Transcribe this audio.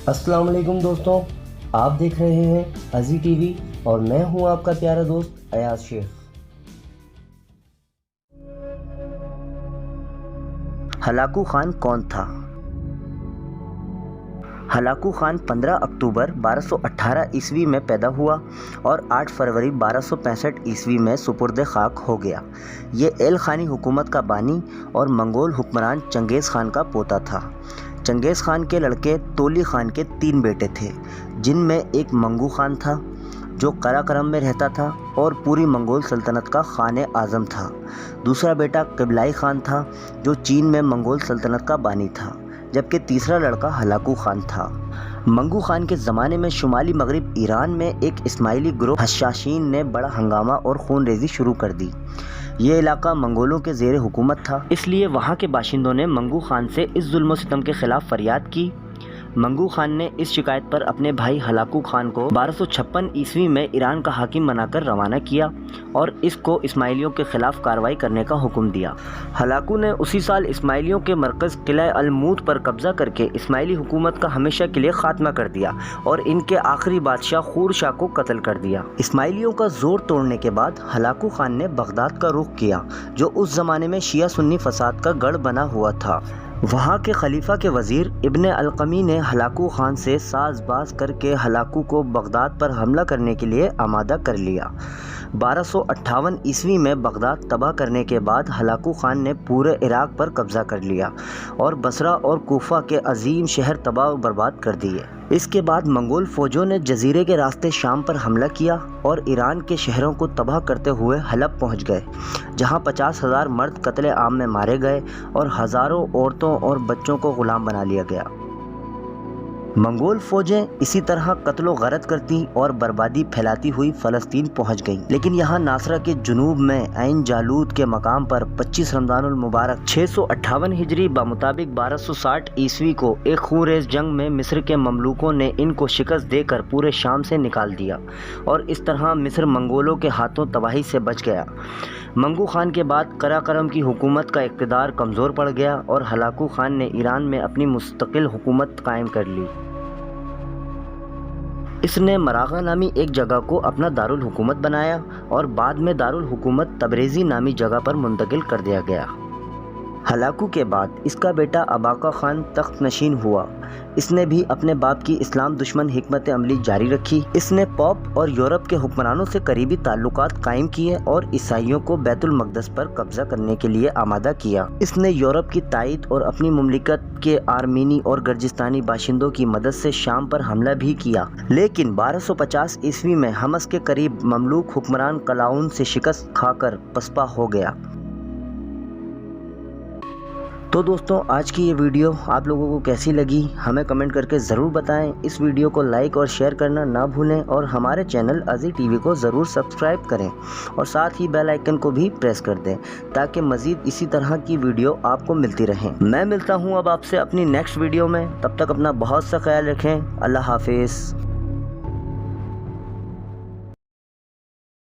السلام علیکم دوستوں، آپ دیکھ رہے ہیں ازی ٹی وی اور میں ہوں آپ کا پیارا دوست ایاز شیخ۔ ہلاکو خان کون تھا؟ ہلاکو خان 15 اکتوبر 1218 عیسوی میں پیدا ہوا اور 8 فروری 1265 عیسوی میں سپرد خاک ہو گیا۔ یہ ایل خانی حکومت کا بانی اور منگول حکمران چنگیز خان کا پوتا تھا۔ چنگیز خان کے لڑکے تولی خان کے 3 بیٹے تھے، جن میں ایک منگو خان تھا جو قراقرم میں رہتا تھا اور پوری منگول سلطنت کا خان اعظم تھا۔ دوسرا بیٹا قبلائی خان تھا جو چین میں منگول سلطنت کا بانی تھا، جبکہ تیسرا لڑکا ہلاکو خان تھا۔ منگو خان کے زمانے میں شمالی مغرب ایران میں ایک اسماعیلی گروہ حشاشین نے بڑا ہنگامہ اور خون ریزی شروع کر دی۔ یہ علاقہ منگولوں کے زیر حکومت تھا، اس لیے وہاں کے باشندوں نے منگو خان سے اس ظلم و ستم کے خلاف فریاد کی۔ منگو خان نے اس شکایت پر اپنے بھائی ہلاکو خان کو 1256 عیسوی میں ایران کا حاکم بنا کر روانہ کیا اور اس کو اسماعیلیوں کے خلاف کارروائی کرنے کا حکم دیا۔ ہلاکو نے اسی سال اسماعیلیوں کے مرکز قلعہ الموت پر قبضہ کر کے اسماعیلی حکومت کا ہمیشہ کے لیے خاتمہ کر دیا اور ان کے آخری بادشاہ خور شاہ کو قتل کر دیا۔ اسماعیلیوں کا زور توڑنے کے بعد ہلاکو خان نے بغداد کا رخ کیا، جو اس زمانے میں شیعہ سنی فساد کا گڑھ بنا ہوا تھا۔ وہاں کے خلیفہ کے وزیر ابن القمی نے ہلاکو خان سے ساز باز کر کے ہلاکو کو بغداد پر حملہ کرنے کے لیے آمادہ کر لیا۔ 1258 عیسوی میں بغداد تباہ کرنے کے بعد ہلاکو خان نے پورے عراق پر قبضہ کر لیا اور بصرہ اور کوفہ کے عظیم شہر تباہ و برباد کر دیے۔ اس کے بعد منگول فوجوں نے جزیرے کے راستے شام پر حملہ کیا اور ایران کے شہروں کو تباہ کرتے ہوئے حلب پہنچ گئے، جہاں 50,000 مرد قتل عام میں مارے گئے اور ہزاروں عورتوں اور بچوں کو غلام بنا لیا گیا۔ منگول فوجیں اسی طرح قتل و غارت کرتی اور بربادی پھیلاتی ہوئی فلسطین پہنچ گئیں، لیکن یہاں ناصرہ کے جنوب میں عین جالوت کے مقام پر 25 رمضان المبارک 658 ہجری بمطابق 1260 عیسوی کو ایک خونریز جنگ میں مصر کے مملوکوں نے ان کو شکست دے کر پورے شام سے نکال دیا اور اس طرح مصر منگولوں کے ہاتھوں تباہی سے بچ گیا۔ منگو خان کے بعد قراقرم کی حکومت کا اقتدار کمزور پڑ گیا اور ہلاکو خان نے ایران میں اپنی مستقل حکومت قائم کر لی۔ اس نے مراغہ نامی ایک جگہ کو اپنا دارالحکومت بنایا اور بعد میں دارالحکومت تبریزی نامی جگہ پر منتقل کر دیا گیا۔ ہلاکو کے بعد اس کا بیٹا اباقہ خان تخت نشین ہوا۔ اس نے بھی اپنے باپ کی اسلام دشمن حکمت عملی جاری رکھی۔ اس نے پوپ اور یورپ کے حکمرانوں سے قریبی تعلقات قائم کیے اور عیسائیوں کو بیت المقدس پر قبضہ کرنے کے لیے آمادہ کیا۔ اس نے یورپ کی تائید اور اپنی مملکت کے آرمینی اور گرجستانی باشندوں کی مدد سے شام پر حملہ بھی کیا، لیکن 1250 عیسوی میں حمص کے قریب مملوک حکمران قلاؤن سے شکست کھا کر پسپا ہو گیا۔ تو دوستوں، آج کی یہ ویڈیو آپ لوگوں کو کیسی لگی ہمیں کمنٹ کر کے ضرور بتائیں۔ اس ویڈیو کو لائک اور شیئر کرنا نہ بھولیں اور ہمارے چینل ازی ٹی وی کو ضرور سبسکرائب کریں اور ساتھ ہی بیل آئیکن کو بھی پریس کر دیں تاکہ مزید اسی طرح کی ویڈیو آپ کو ملتی رہیں۔ میں ملتا ہوں اب آپ سے اپنی نیکسٹ ویڈیو میں، تب تک اپنا بہت سا خیال رکھیں۔ اللہ حافظ۔